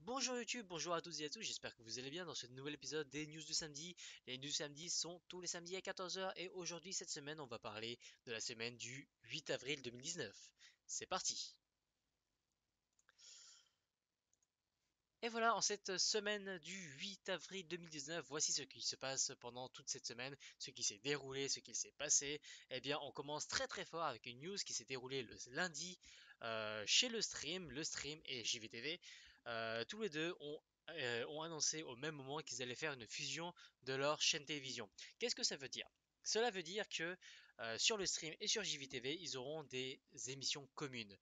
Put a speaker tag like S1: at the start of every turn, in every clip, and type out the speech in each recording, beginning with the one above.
S1: Bonjour YouTube, bonjour à toutes et à tous, j'espère que vous allez bien dans ce nouvel épisode des news du samedi. Les news du samedi sont tous les samedis à 14 heures et aujourd'hui cette semaine on va parler de la semaine du 8 avril 2019. C'est parti. Et voilà, en cette semaine du 8 avril 2019, voici ce qui se passe pendant toute cette semaine, ce qui s'est déroulé, ce qui s'est passé. Eh bien, on commence très fort avec une news qui s'est déroulée le lundi chez le stream et JVTV. Tous les deux ont annoncé au même moment qu'ils allaient faire une fusion de leur chaîne télévision. Qu'est-ce que ça veut dire? Cela veut dire que sur le stream et sur JVTV, ils auront des émissions communes.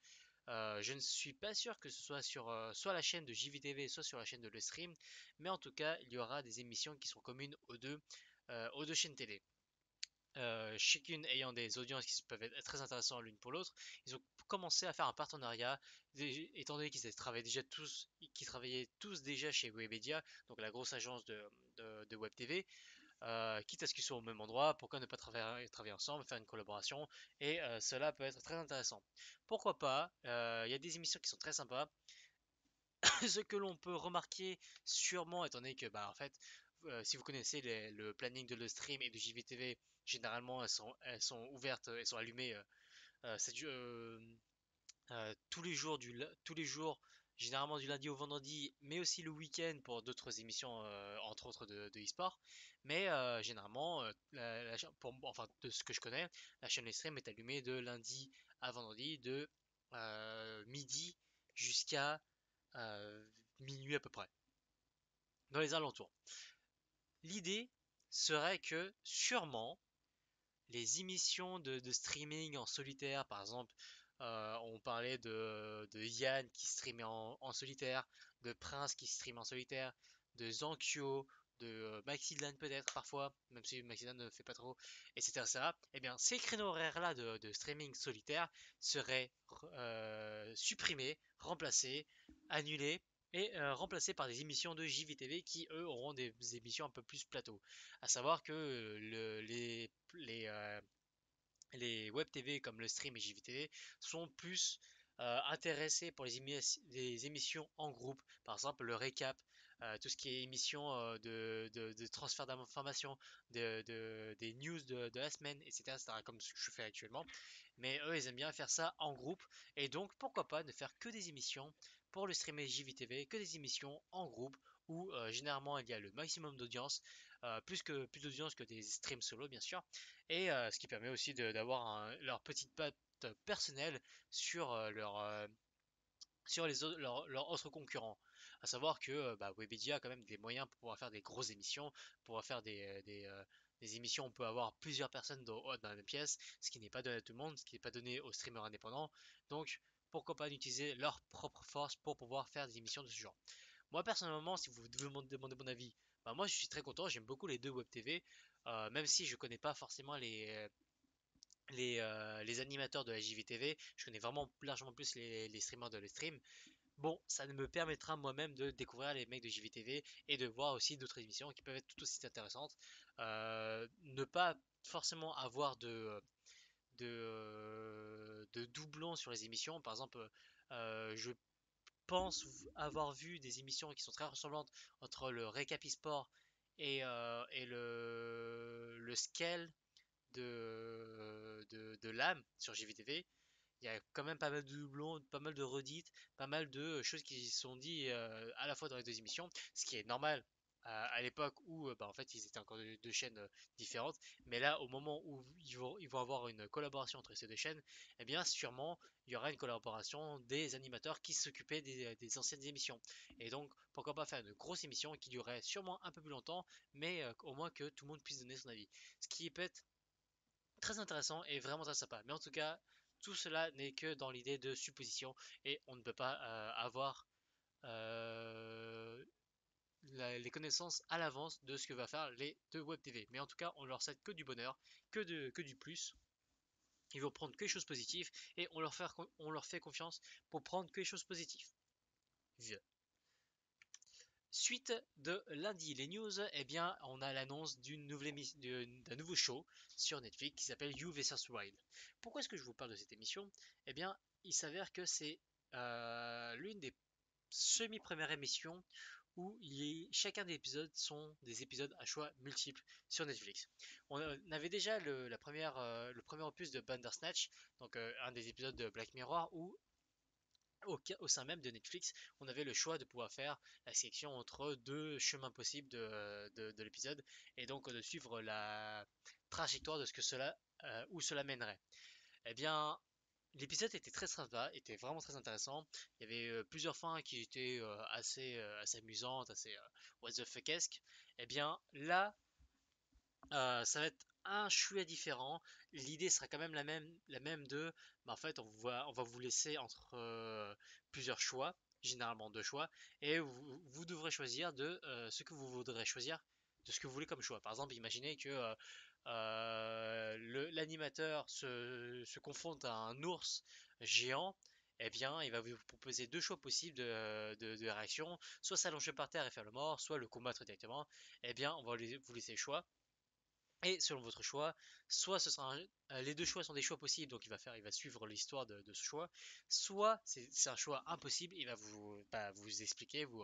S1: Je ne suis pas sûr que ce soit sur soit la chaîne de JVTV, soit sur la chaîne de Le Stream, mais en tout cas, il y aura des émissions qui sont communes aux deux chaînes télé. Chacune ayant des audiences qui peuvent être très intéressantes l'une pour l'autre, ils ont commencé à faire un partenariat, étant donné qu'ils travaillaient tous déjà chez Webedia, donc la grosse agence de Web TV, quitte à ce qu'ils soient au même endroit, pourquoi ne pas travailler ensemble, faire une collaboration, et cela peut être très intéressant. Pourquoi pas, il y a des émissions qui sont très sympas. Ce que l'on peut remarquer sûrement, étant donné que, bah, en fait, si vous connaissez le planning de le stream et de JVTV, généralement elles sont ouvertes, elles sont allumées tous les jours, tous les jours, généralement du lundi au vendredi, mais aussi le week-end pour d'autres émissions, entre autres de e-sport. Mais généralement, enfin, de ce que je connais, la chaîne Stream est allumée de lundi à vendredi, de midi jusqu'à euh, minuit à peu près, dans les alentours. L'idée serait que sûrement les émissions de streaming en solitaire, par exemple, on parlait de Yann qui streamait en solitaire, de Prince qui streamait en solitaire, de Zankyo, de Maxidan peut-être parfois, même si Maxidan ne fait pas trop, etc. etc. Eh bien, ces créneaux horaires-là de streaming solitaire seraient supprimés, remplacés, annulés et remplacés par des émissions de JVTV qui, eux, auront des émissions un peu plus plateau. À savoir que les web TV comme le stream et JVTV sont plus intéressés pour les émissions en groupe, par exemple le récap, tout ce qui est émission de transfert d'informations, des news de la semaine, etc., etc., comme ce que je fais actuellement. Mais eux, ils aiment bien faire ça en groupe, et donc pourquoi pas ne faire que des émissions pour le stream et JVTV, que des émissions en groupe où généralement il y a le maximum d'audience, plus d'audience que des streams solo bien sûr, et ce qui permet aussi d'avoir leur petite patte personnelle sur leurs autres concurrents. À savoir que bah, Webedia a quand même des moyens pour pouvoir faire des grosses émissions, pour pouvoir faire des émissions où on peut avoir plusieurs personnes dans la même pièce, ce qui n'est pas donné à tout le monde, ce qui n'est pas donné aux streamers indépendants. Donc pourquoi pas utiliser leur propre force pour pouvoir faire des émissions de ce genre. Moi personnellement, si vous devez me demander mon avis, bah, moi je suis très content, j'aime beaucoup les deux web TV, même si je connais pas forcément les animateurs de la JVTV, je connais vraiment largement plus les streamers de le stream. Bon, ça me permettra moi-même de découvrir les mecs de JVTV et de voir aussi d'autres émissions qui peuvent être tout aussi intéressantes. Ne pas forcément avoir de doublons sur les émissions. Par exemple, je pense avoir vu des émissions qui sont très ressemblantes entre le Récap e-sport et le Scale de l'âme sur JVTV. Il y a quand même pas mal de doublons, pas mal de redites, pas mal de choses qui sont dites à la fois dans les deux émissions, ce qui est normal à l'époque où bah, en fait ils étaient encore deux chaînes différentes. Mais là, au moment où ils vont avoir une collaboration entre ces deux chaînes, eh bien sûrement il y aura une collaboration des animateurs qui s'occupaient des anciennes émissions. Et donc pourquoi pas faire une grosse émission qui durerait sûrement un peu plus longtemps, mais au moins que tout le monde puisse donner son avis. Ce qui peut être très intéressant et vraiment très sympa. Mais en tout cas, tout cela n'est que dans l'idée de supposition et on ne peut pas avoir euh, les connaissances à l'avance de ce que va faire les deux web TV. Mais en tout cas, on leur souhaite que du bonheur, que du plus. Ils vont prendre que les choses positives et on leur fait confiance pour prendre que les choses positives. Suite de lundi, les news, eh bien, on a l'annonce d'un nouveau show sur Netflix qui s'appelle You vs Wild. Pourquoi est-ce que je vous parle de cette émission? Eh bien, il s'avère que c'est l'une des semi-première émission où chacun des épisodes sont des épisodes à choix multiples sur Netflix. On avait déjà le premier opus de Bandersnatch, donc un des épisodes de Black Mirror, où au sein même de Netflix, on avait le choix de pouvoir faire la sélection entre deux chemins possibles de l'épisode, et donc de suivre la trajectoire de ce que où cela mènerait. Eh bien, l'épisode était très sympa, était vraiment très intéressant. Il y avait plusieurs fins qui étaient assez amusantes, assez what the fuckesque. Eh bien, là, ça va être un chouïa différent. L'idée sera quand même la même de, bah, en fait, on va vous laisser entre plusieurs choix, généralement deux choix, et vous devrez choisir de ce que vous voudrez choisir, de ce que vous voulez comme choix. Par exemple, imaginez que l'animateur se confronte à un ours géant. Eh bien, il va vous proposer deux choix possibles de réaction, soit s'allonger par terre et faire le mort, soit le combattre directement. Eh bien, on va vous laisser le choix. Et selon votre choix, soit les deux choix sont des choix possibles, donc il va suivre l'histoire de ce choix, soit c'est un choix impossible, il va vous expliquer, vous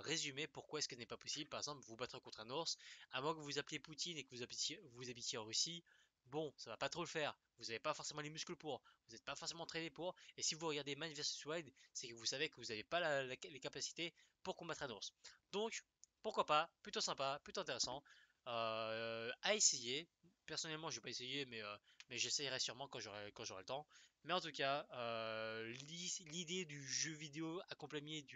S1: résumer pourquoi est-ce que ce n'est pas possible. Par exemple, vous battre contre un ours, à moins que vous appeliez Poutine et que vous habitiez en Russie, bon, ça va pas trop le faire. Vous n'avez pas forcément les muscles pour, vous n'êtes pas forcément entraîné pour, et si vous regardez Man vs Wild, c'est que vous savez que vous n'avez pas les capacités pour combattre un ours. Donc, pourquoi pas, plutôt sympa, plutôt intéressant, à essayer. Personnellement, je vais pas essayer, mais j'essayerai sûrement quand j'aurai le temps. Mais en tout cas, l'idée du jeu vidéo accompagné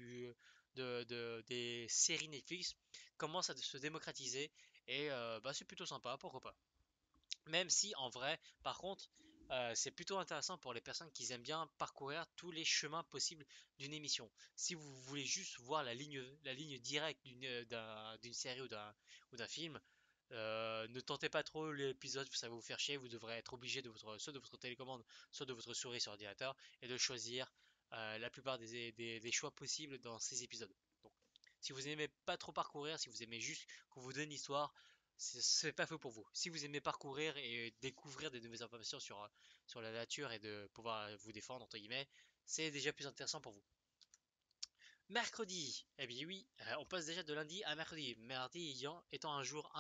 S1: des séries Netflix commence à se démocratiser et bah, c'est plutôt sympa, pourquoi pas. Même si en vrai, par contre, c'est plutôt intéressant pour les personnes qui aiment bien parcourir tous les chemins possibles d'une émission. Si vous voulez juste voir la ligne directe d'une série ou d'un film, ne tentez pas trop l'épisode, ça va vous faire chier. Vous devrez être obligé soit de votre télécommande, soit de votre souris sur ordinateur et de choisir la plupart des choix possibles dans ces épisodes. Donc, si vous n'aimez pas trop parcourir, si vous aimez juste qu'on vous donne l'histoire, c'est pas fait pour vous. Si vous aimez parcourir et découvrir des nouvelles informations sur la nature et de pouvoir vous défendre, entre guillemets, c'est déjà plus intéressant pour vous. Mercredi, eh bien oui, on passe déjà de lundi à mercredi. Mardi étant un jour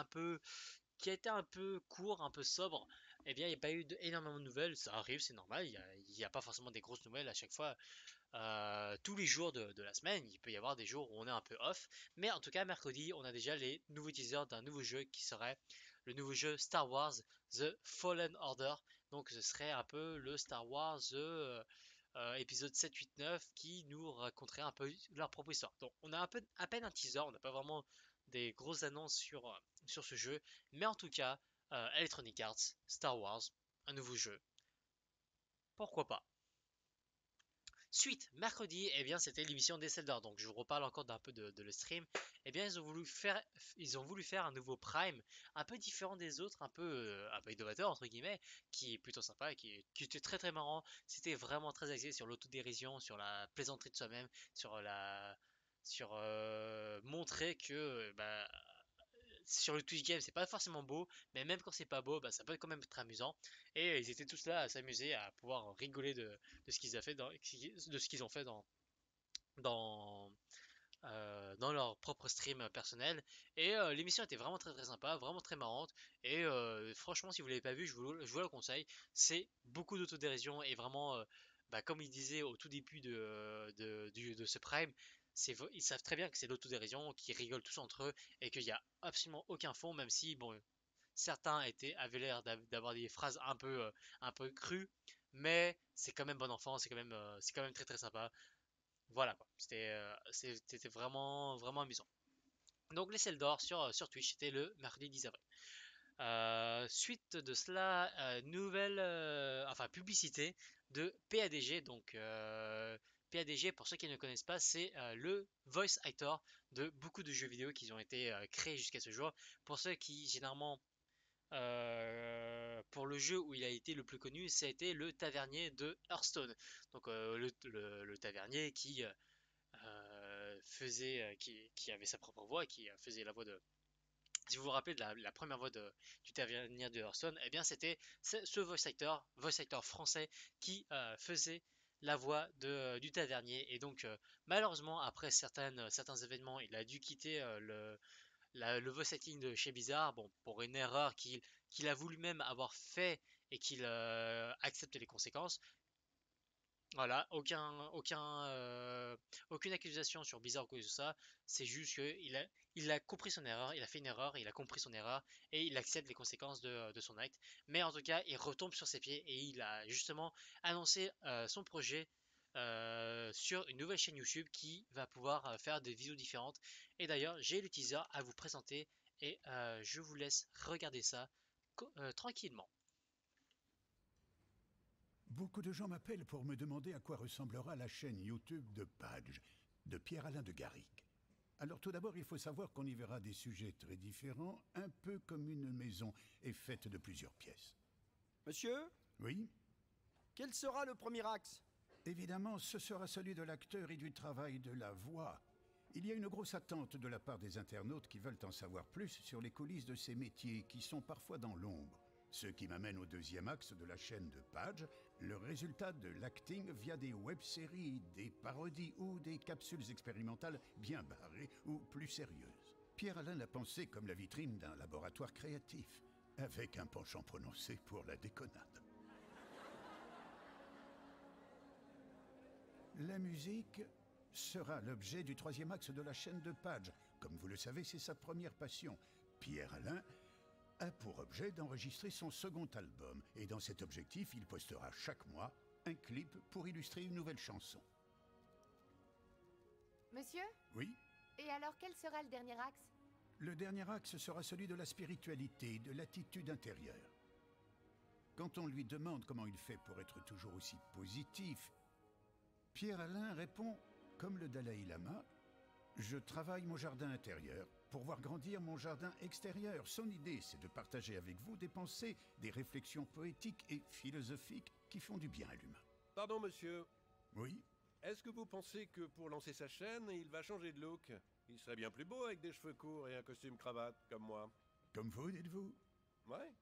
S1: qui a été un peu court, un peu sobre, eh bien il n'y a pas eu énormément de nouvelles. Ça arrive, c'est normal. Il n'y a pas forcément des grosses nouvelles à chaque fois. Tous les jours de la semaine, il peut y avoir des jours où on est un peu off. Mais en tout cas, mercredi, on a déjà les nouveaux teasers d'un nouveau jeu qui serait le nouveau jeu Star Wars The Fallen Order. Donc ce serait un peu le Star Wars épisode 7, 8, 9 qui nous raconterait un peu leur propre histoire. Donc on a à peine un teaser, on n'a pas vraiment des grosses annonces sur ce jeu. Mais en tout cas, Electronic Arts, Star Wars, un nouveau jeu. Pourquoi pas? Suite, mercredi, eh bien, c'était l'émission des Zelda. Donc, je vous reparle encore d'un peu de le stream. Eh bien, ils ont voulu faire un nouveau Prime, un peu différent des autres, un peu innovateur entre guillemets, qui est plutôt sympa et qui était très très marrant. C'était vraiment très axé sur l'autodérision, sur la plaisanterie de soi-même, sur montrer que bah, sur le Twitch Game, c'est pas forcément beau, mais même quand c'est pas beau, bah, ça peut quand même être amusant. Et ils étaient tous là à s'amuser, à pouvoir rigoler de ce qu'ils ont fait de ce qu'ils ont fait dans, dans leur propre stream personnel. Et l'émission était vraiment très très sympa, vraiment très marrante. Et franchement, si vous l'avez pas vu, je vous le conseille. C'est beaucoup d'autodérision et vraiment, bah, comme ils disaient au tout début de ce Prime, ils savent très bien que c'est l'autodérision, qu'ils rigolent tous entre eux et qu'il n'y a absolument aucun fond, même si bon, certains avaient l'air d'avoir des phrases un peu crues, mais c'est quand même bon enfant, c'est quand même très très sympa. Voilà, quoi. C'était vraiment, vraiment amusant. Donc les Celles d'Or sur Twitch, c'était le mardi 10 avril. Suite de cela, enfin publicité de PADG. Donc PADG, pour ceux qui ne connaissent pas, c'est le voice actor de beaucoup de jeux vidéo qui ont été créés jusqu'à ce jour. Pour ceux qui généralement pour le jeu où il a été le plus connu, ça a été le tavernier de Hearthstone. Donc le tavernier qui avait sa propre voix, qui faisait la voix de. Si vous vous rappelez de la première voix du tavernier de Hearthstone, eh bien c'était ce voice actor français qui faisait la voix du tavernier. Et donc, malheureusement, après certains événements, il a dû quitter le voice acting de chez Blizzard, bon, pour une erreur qu'il a voulu même avoir fait et qu'il accepte les conséquences. Voilà, aucune accusation sur Blizzard ou quoi que ce soit. C'est juste il a compris son erreur, il a fait une erreur, il a compris son erreur et il accepte les conséquences de son acte. Mais en tout cas, il retombe sur ses pieds et il a justement annoncé son projet sur une nouvelle chaîne YouTube qui va pouvoir faire des vidéos différentes. Et d'ailleurs, j'ai le teaser à vous présenter et je vous laisse regarder ça tranquillement.
S2: Beaucoup de gens m'appellent pour me demander à quoi ressemblera la chaîne YouTube de Padge, de Pierre-Alain de Garrick. Alors tout d'abord, il faut savoir qu'on y verra des sujets très différents, un peu comme une maison est faite de plusieurs pièces.
S3: Monsieur,
S2: Oui,
S3: quel sera le premier axe?
S2: évidemment, ce sera celui de l'acteur et du travail de la voix. Il y a une grosse attente de la part des internautes qui veulent en savoir plus sur les coulisses de ces métiers qui sont parfois dans l'ombre. Ce qui m'amène au deuxième axe de la chaîne de Padge, le résultat de l'acting via des web-séries, des parodies ou des capsules expérimentales bien barrées ou plus sérieuses. Pierre-Alain l'a pensé comme la vitrine d'un laboratoire créatif, avec un penchant prononcé pour la déconnade. La musique sera l'objet du troisième axe de la chaîne de Padge. Comme vous le savez, c'est sa première passion. Pierre-Alain a pour objet d'enregistrer son second album. Et dans cet objectif, il postera chaque mois un clip pour illustrer une nouvelle chanson.
S4: Monsieur?
S2: Oui,
S4: Et alors quel sera le dernier axe?
S2: le dernier axe sera celui de la spiritualité, de l'attitude intérieure. Quand on lui demande comment il fait pour être toujours aussi positif, Pierre-Alain répond, comme le Dalai Lama, je travaille mon jardin intérieur pour voir grandir mon jardin extérieur. Son idée, c'est de partager avec vous des pensées, des réflexions poétiques et philosophiques qui font du bien à l'humain.
S5: Pardon, monsieur.
S2: Oui,
S5: Est-ce que vous pensez que pour lancer sa chaîne, il va changer de look? Il serait bien plus beau avec des cheveux courts et un costume cravate, comme moi.
S2: comme vous, dites-vous?
S5: Ouais.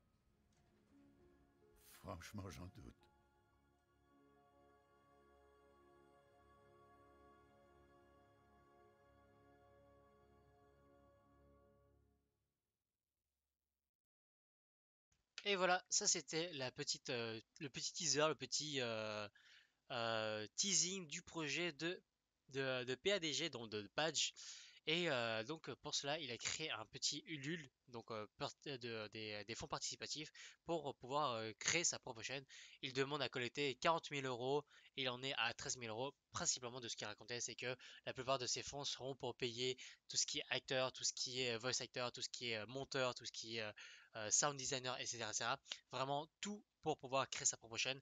S2: Franchement, j'en doute.
S1: Et voilà, ça c'était le petit teaser, le petit teasing du projet de PADG, donc de Badge. Et donc pour cela, il a créé un petit Ulule, donc des fonds participatifs pour pouvoir créer sa propre chaîne. Il demande à collecter 40 000 euros, il en est à 13 000 euros. Principalement de ce qu'il racontait, c'est que la plupart de ces fonds seront pour payer tout ce qui est acteur, tout ce qui est voice actor, tout ce qui est monteur, tout ce qui est sound designer, etc., etc. Vraiment tout pour pouvoir créer sa propre chaîne.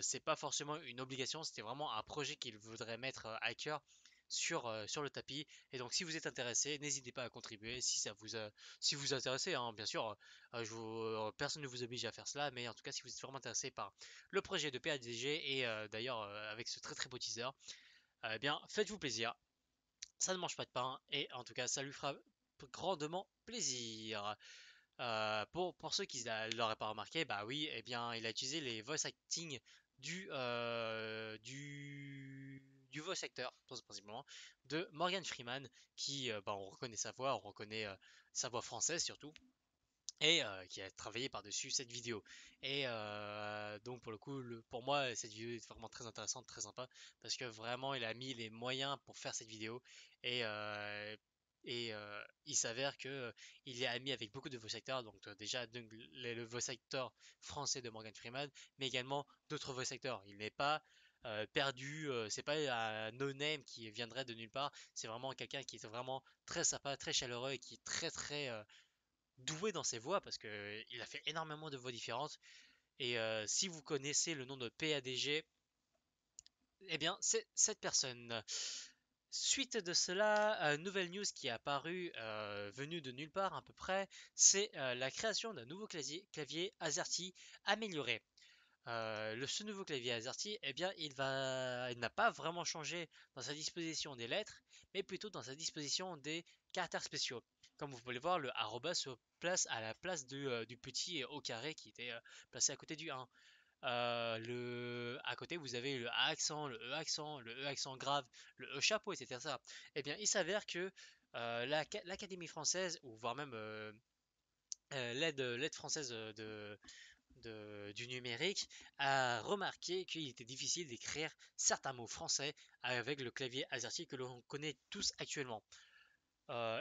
S1: C'est pas forcément une obligation, c'était vraiment un projet qu'il voudrait mettre à cœur sur le tapis. Et donc, si vous êtes intéressé, n'hésitez pas à contribuer si vous intéressez, hein, bien sûr. Personne ne vous oblige à faire cela, mais en tout cas, si vous êtes vraiment intéressé par le projet de PADG et d'ailleurs avec ce très très beau teaser, eh bien, faites-vous plaisir. Ça ne mange pas de pain et en tout cas, ça lui fera grandement plaisir. Pour ceux qui ne l'auraient pas remarqué, bah oui, eh bien, il a utilisé les voice acting du voice actor, principalement, de Morgan Freeman, qui, bah, on reconnaît sa voix, on reconnaît sa voix française surtout, et qui a travaillé par-dessus cette vidéo. Et donc, pour le coup, pour moi, cette vidéo est vraiment très intéressante, très sympa, parce que vraiment, il a mis les moyens pour faire cette vidéo, et il s'avère que il est ami avec beaucoup de voice actors, donc déjà le voice actor français de Morgan Freeman, mais également d'autres voice actors. Il n'est pas perdu, c'est pas un no-name qui viendrait de nulle part, c'est vraiment quelqu'un qui est vraiment très sympa, très chaleureux et qui est très très doué dans ses voix parce que il a fait énormément de voix différentes. Et si vous connaissez le nom de PADG, eh bien c'est cette personne. Suite de cela, nouvelle news qui est apparue, venue de nulle part à peu près, c'est la création d'un nouveau clavier AZERTY amélioré. Ce nouveau clavier AZERTY, eh bien, il n'a pas vraiment changé dans sa disposition des lettres, mais plutôt dans sa disposition des caractères spéciaux. Comme vous pouvez le voir, le arroba se place à la place du petit au carré qui était placé à côté du 1. À côté, vous avez le A accent, le E accent grave, le E chapeau, etc. Eh bien, il s'avère que l'Académie française, ou voire même l'aide française du numérique, a remarqué qu'il était difficile d'écrire certains mots français avec le clavier AZERTY que l'on connaît tous actuellement.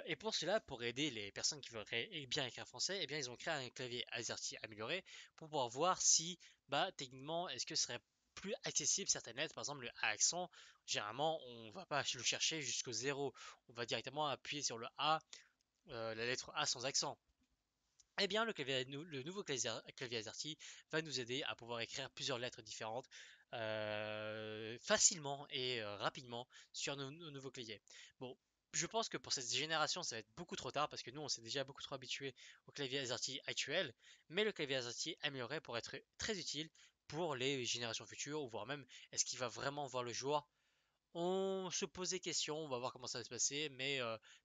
S1: Et pour cela, pour aider les personnes qui voudraient bien écrire français, eh bien, ils ont créé un clavier AZERTY amélioré pour pouvoir voir si, bah, techniquement, est-ce que ce serait plus accessible certaines lettres, par exemple le A accent, généralement, on va pas le chercher jusqu'au zéro, on va directement appuyer sur le A, la lettre A sans accent. Eh bien, le nouveau clavier AZERTY va nous aider à pouvoir écrire plusieurs lettres différentes facilement et rapidement sur nos nouveaux claviers. Bon, je pense que pour cette génération, ça va être beaucoup trop tard parce que nous, on s'est déjà beaucoup trop habitué au clavier AZERTY actuel, mais le clavier AZERTY amélioré pourrait être très utile pour les générations futures, ou voire même est-ce qu'il va vraiment voir le jour. On se pose des questions, on va voir comment ça va se passer, mais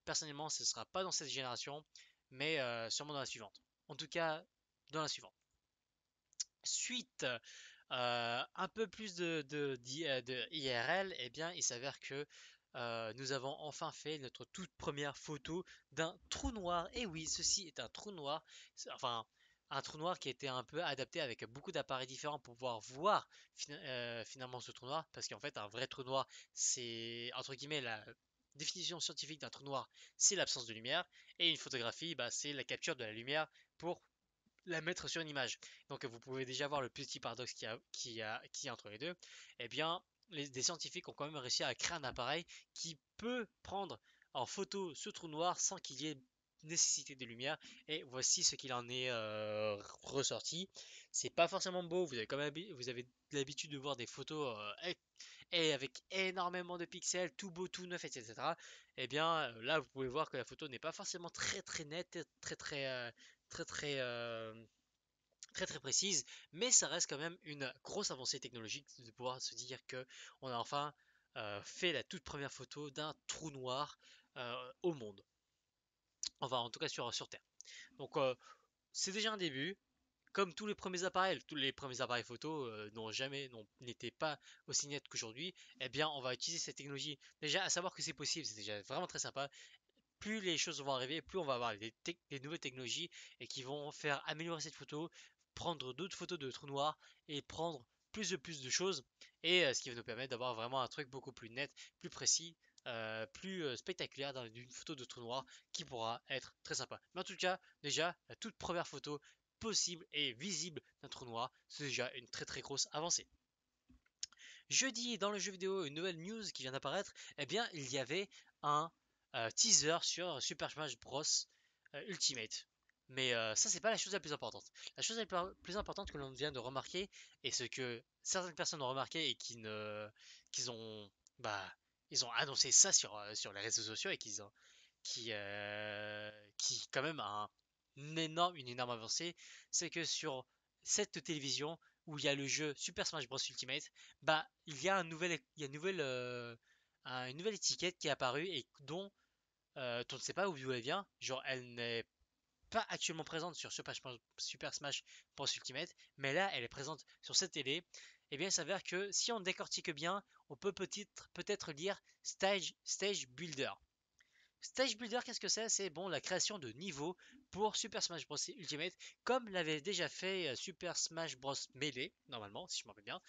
S1: personnellement, ce ne sera pas dans cette génération, mais sûrement dans la suivante. En tout cas, dans la suivante. Suite, un peu plus de IRL, eh bien, il s'avère que nous avons enfin fait notre toute première photo d'un trou noir. Et oui, ceci est un trou noir, enfin, un trou noir qui a été un peu adapté avec beaucoup d'appareils différents pour pouvoir voir finalement ce trou noir. Parce qu'en fait, un vrai trou noir, c'est entre guillemets la définition scientifique d'un trou noir, c'est l'absence de lumière. Et une photographie, bah, c'est la capture de la lumière pour la mettre sur une image. Donc vous pouvez déjà voir le petit paradoxe qu'il y a entre les deux. Eh bien, des scientifiques ont quand même réussi à créer un appareil qui peut prendre en photo ce trou noir sans qu'il y ait nécessité de lumière. Et voici ce qu'il en est ressorti. C'est pas forcément beau, vous avez l'habitude de voir des photos et avec énormément de pixels, tout beau, tout neuf, etc. Eh bien, là, vous pouvez voir que la photo n'est pas forcément très très nette, très très très très précise, mais ça reste quand même une grosse avancée technologique de pouvoir se dire que on a enfin fait la toute première photo d'un trou noir au monde, enfin en tout cas sur Terre. Donc c'est déjà un début. Comme tous les premiers appareils photo n'étaient pas aussi nets qu'aujourd'hui, eh bien on va utiliser cette technologie. Déjà à savoir que c'est possible, c'est déjà vraiment très sympa. Plus les choses vont arriver, plus on va avoir des nouvelles technologies et qui vont faire améliorer cette photo, prendre d'autres photos de trous noirs et prendre plus de choses. Et ce qui va nous permettre d'avoir vraiment un truc beaucoup plus net, plus précis, plus spectaculaire dans une photo de trou noir qui pourra être très sympa. Mais en tout cas, déjà, la toute première photo possible et visible d'un trou noir, c'est déjà une très très grosse avancée. Jeudi, dans le jeu vidéo, une nouvelle news qui vient d'apparaître, eh bien, il y avait un teaser sur Super Smash Bros Ultimate. Mais ça, c'est pas la chose la plus importante. La chose la plus importante que l'on vient de remarquer, et ce que certaines personnes ont remarqué et qu'ils ont, bah, ils ont annoncé ça sur les réseaux sociaux et qui quand même a une énorme avancée, c'est que sur cette télévision où il y a le jeu Super Smash Bros Ultimate, bah il y a une nouvelle étiquette qui est apparue et dont on ne sait pas d'où elle vient. Genre elle n'est pas actuellement présente sur Super Smash Bros Ultimate, mais là elle est présente sur cette télé. Et bien il s'avère que si on décortique bien, on peut peut-être lire Stage Builder. Stage Builder, qu'est-ce que c'est? C'est bon, la création de niveaux pour Super Smash Bros Ultimate, comme l'avait déjà fait Super Smash Bros Melee, normalement, si je me rappelle bien,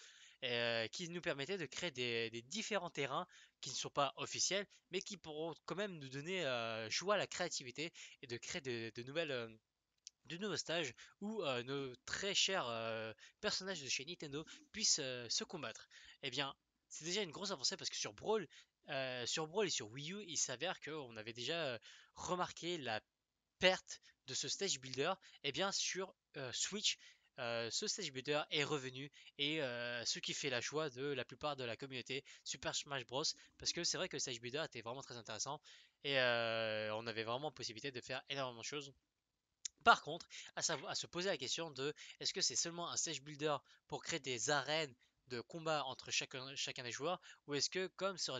S1: qui nous permettait de créer des différents terrains qui ne sont pas officiels, mais qui pourront quand même nous donner joie à la créativité et de créer de nouveaux stages où nos très chers personnages de chez Nintendo puissent se combattre. Eh bien, c'est déjà une grosse avancée parce que sur Brawl et sur Wii U, il s'avère qu'on avait déjà remarqué la perte de ce stage builder. Et bien sur Switch, ce stage builder est revenu et ce qui fait la joie de la plupart de la communauté Super Smash Bros. Parce que c'est vrai que le stage builder était vraiment très intéressant et on avait vraiment possibilité de faire énormément de choses. Par contre, à se poser la question de est-ce que c'est seulement un stage builder pour créer des arènes de combat entre chacun des joueurs, ou est-ce que comme sur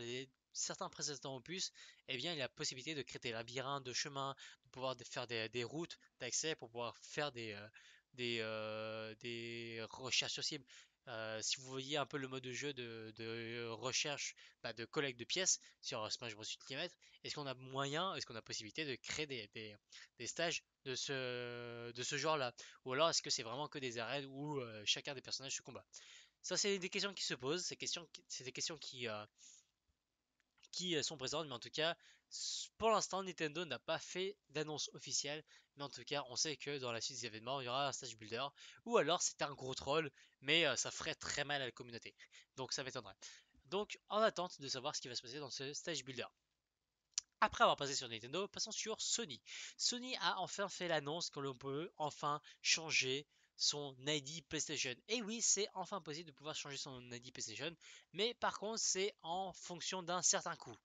S1: certains précédents opus, eh bien il y a la possibilité de créer des labyrinthes de chemins, de pouvoir faire des routes d'accès pour pouvoir faire des recherches sur cible. Si vous voyez un peu le mode de jeu de recherche, de collecte de pièces sur Smash Bros Ultimate, est-ce qu'on a moyen, est-ce qu'on a possibilité de créer des stages de ce genre-là? Ou alors est-ce que c'est vraiment que des arènes où chacun des personnages se combat? Ça, c'est des questions qui se posent, c'est des questions qui sont présentes, mais en tout cas, pour l'instant, Nintendo n'a pas fait d'annonce officielle, mais en tout cas, on sait que dans la suite des événements, il y aura un stage builder, ou alors c'est un gros troll, mais ça ferait très mal à la communauté, donc ça m'étonnerait. Donc, en attente de savoir ce qui va se passer dans ce stage builder. Après avoir passé sur Nintendo, passons sur Sony. Sony a enfin fait l'annonce que l'on peut enfin changer son ID PlayStation. Et oui, c'est enfin possible de pouvoir changer son ID PlayStation, mais par contre, c'est en fonction d'un certain coût.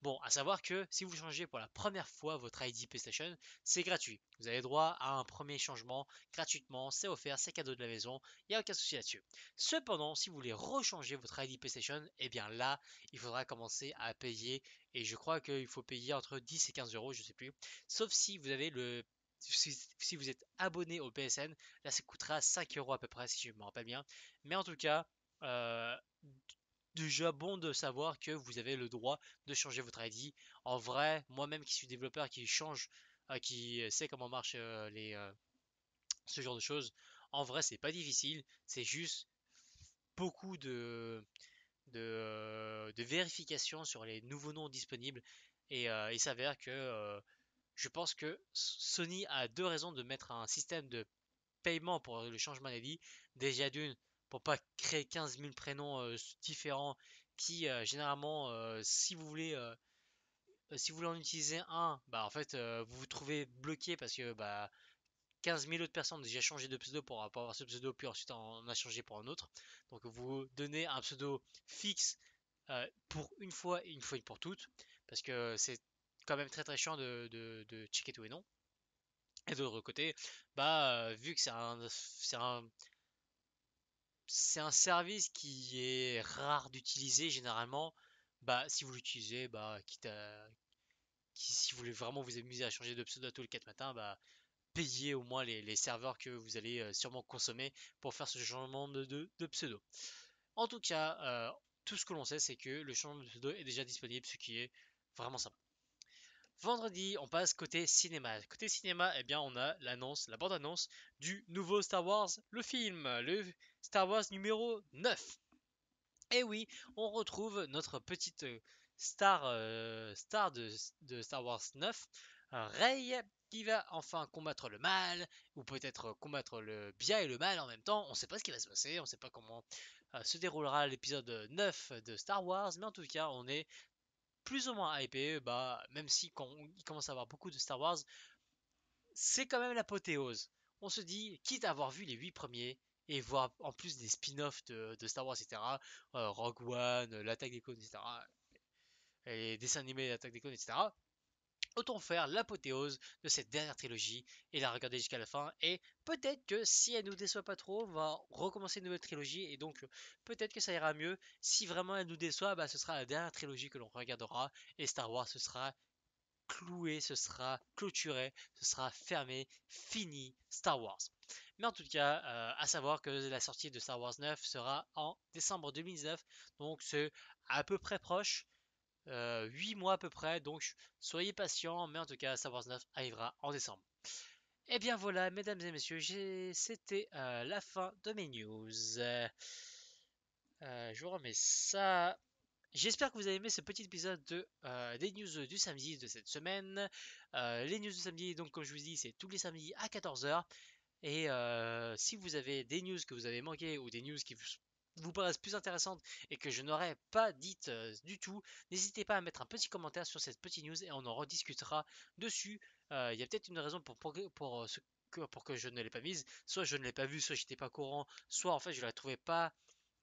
S1: Bon, à savoir que si vous changez pour la première fois votre ID PlayStation, c'est gratuit. Vous avez droit à un premier changement gratuitement, c'est offert, c'est cadeau de la maison, il n'y a aucun souci là-dessus. Cependant, si vous voulez rechanger votre ID PlayStation, eh bien là, il faudra commencer à payer, et je crois qu'il faut payer entre 10 et 15 euros, je sais plus. Sauf si vous avez si vous êtes abonné au PSN, là ça coûtera 5 euros à peu près, si je me rappelle bien. Mais en tout cas, euh, déjà bon de savoir que vous avez le droit de changer votre ID. En vrai, moi-même qui suis développeur, qui sait comment marche ce genre de choses, en vrai c'est pas difficile, c'est juste beaucoup de vérification sur les nouveaux noms disponibles. Et il s'avère que je pense que Sony a deux raisons de mettre un système de paiement pour le changement d'ID. Déjà d'une, pour pas créer 15 000 prénoms différents qui généralement, si vous voulez en utiliser un, en fait vous vous trouvez bloqué parce que 15 000 autres personnes ont déjà changé de pseudo pour avoir ce pseudo, puis ensuite on a changé pour un autre. Donc vous donnez un pseudo fixe pour une fois et une fois pour toutes, parce que c'est quand même très très chiant de checker tous les noms. Et de l'autre côté, vu que c'est un service qui est rare d'utiliser généralement, si vous l'utilisez, si vous voulez vraiment vous amuser à changer de pseudo tous les 4 matins, payez au moins les serveurs que vous allez sûrement consommer pour faire ce changement de pseudo. En tout cas, tout ce que l'on sait, c'est que le changement de pseudo est déjà disponible, ce qui est vraiment sympa. Vendredi, on passe côté cinéma. Côté cinéma, eh bien, on a la bande-annonce du nouveau Star Wars, le Star Wars numéro 9. Et oui, on retrouve notre petite star de Star Wars 9, Rey, qui va enfin combattre le mal, ou peut-être combattre le bien et le mal en même temps. On ne sait pas ce qui va se passer, on ne sait pas comment se déroulera l'épisode 9 de Star Wars, mais en tout cas, on est plus ou moins hypé, même si quand il commence à avoir beaucoup de Star Wars, c'est quand même l'apothéose. On se dit, quitte à avoir vu les 8 premiers, et voir en plus des spin-offs de Star Wars, etc., Rogue One, l'attaque des clones, etc., et les dessins animés l'attaque des clones, etc., autant faire l'apothéose de cette dernière trilogie et la regarder jusqu'à la fin. Et peut-être que si elle nous déçoit pas trop, on va recommencer une nouvelle trilogie. Et donc peut-être que ça ira mieux. Si vraiment elle nous déçoit, ce sera la dernière trilogie que l'on regardera. Et Star Wars, ce sera cloué, ce sera clôturé, ce sera fermé, fini Star Wars. Mais en tout cas, à savoir que la sortie de Star Wars 9 sera en décembre 2019, donc c'est à peu près proche, 8 mois à peu près, donc soyez patients, mais en tout cas Star Wars 9 arrivera en décembre. Et bien voilà, mesdames et messieurs, c'était la fin de mes news. Je vous remets ça. J'espère que vous avez aimé ce petit épisode des news du samedi de cette semaine. Les news du samedi, donc comme je vous dis, c'est tous les samedis à 14 h. Et si vous avez des news que vous avez manquées ou des news qui vous paraissent plus intéressantes et que je n'aurais pas dites du tout, n'hésitez pas à mettre un petit commentaire sur cette petite news et on en rediscutera dessus. Il y a peut-être une raison pour que je ne l'ai pas mise. Soit je ne l'ai pas vue, soit j'étais pas au courant, soit en fait je la trouvais pas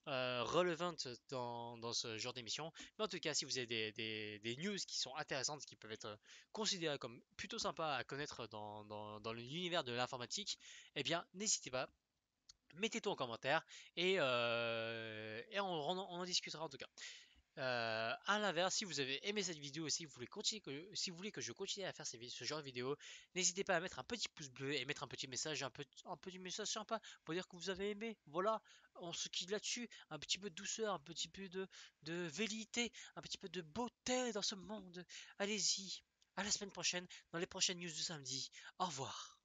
S1: relevant dans ce genre d'émission. Mais en tout cas, si vous avez des news qui sont intéressantes, qui peuvent être considérées comme plutôt sympas à connaître dans l'univers de l'informatique, eh bien, n'hésitez pas, mettez tout en commentaire et on en discutera en tout cas. À l'inverse, si vous avez aimé cette vidéo et si vous voulez si vous voulez que je continue à faire ce genre de vidéo, n'hésitez pas à mettre un petit pouce bleu et mettre un petit message, un petit message sympa pour dire que vous avez aimé. Voilà, on se quitte là-dessus. Un petit peu de douceur, un petit peu de vérité, un petit peu de beauté dans ce monde. Allez-y, à la semaine prochaine, dans les prochaines news de samedi. Au revoir.